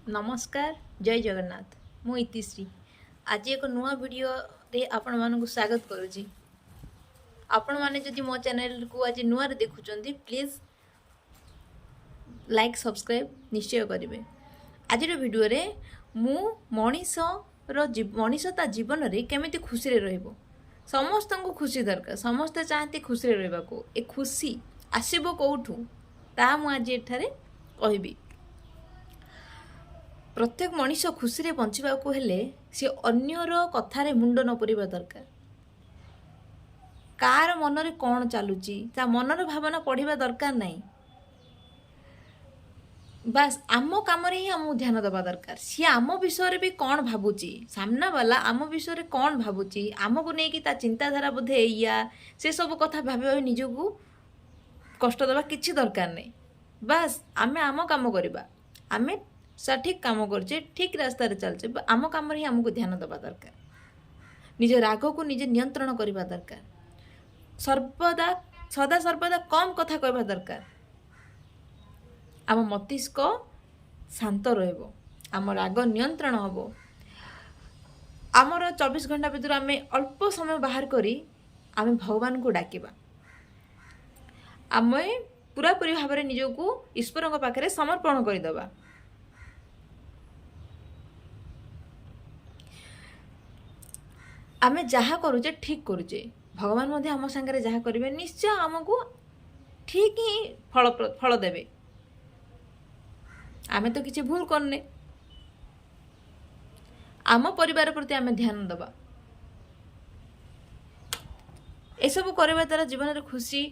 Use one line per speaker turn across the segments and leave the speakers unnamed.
नमस्कार जय जगन्नाथ मु इतिश्री आज एक नुआ वीडियो रे आपण मानक स्वागत करुच्ची। आपण माने जदि मो चैनल को आज नुआ रे देखुचंदी प्लीज लाइक सब्सक्राइब निश्चय करेंगे। आज वीडियो रे मु मनीष ता जीवन रे केमिति खुशी रे रहइबो। समस्त को खुशी दरकार, समस्ते चाहते खुशी रे रहबा को। ए खुशी आसीबो कोठू ता मु आज एठारे कहबी। प्रत्येक मनीष खुशी रे बंचिबा को हेले से अन्यर कथारे मुंड न पुरिबा दरकार। कार मन रे कौन चलुची ता मनर भावना पढ़िबा दरकार नहीं। बस आम काम रे ही आम ध्यान दबा दरकार। सी आम विषय भी कौन भावुची, सामना वाला आम विषय कौन भावुची, आमको नहीं कि ता चिंताधारा बोधे या से सब कथा भाव निजको कष्ट दबा किछि दरकार नहीं। बस आमे आम काम करबा, आमे सठिक काम करछे, ठीक रास्ता रे चलछे, आम काम रे हमको ध्यान दबा दरकार। निज राग को निजे नियंत्रण करबा दरकार। सदा सर्वदा कम कथा कहबा दरकार। आम मस्तिष्क शांत रहबो, आम राग नियंत्रण हबो। आमर 24 घंटा भीतर आमे अल्प समय बाहर करी आमे भगवान को डाकिबा। आमे पूरा पूरी भाव में निजको ईश्वर पाखे समर्पण करदबा। आमे जहा करुचे ठीक करुचे, भगवान मध्य आम संगे जहा करेंगे निश्चय आमको ठीक ही फल देवे। आमे तो किसी भूल करने, आम परिवार प्रति आमे ध्यान दबा। ए सब करबा द्वारा जीवन में खुशी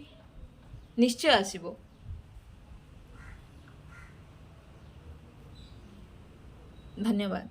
निश्चय आसीबो। धन्यवाद।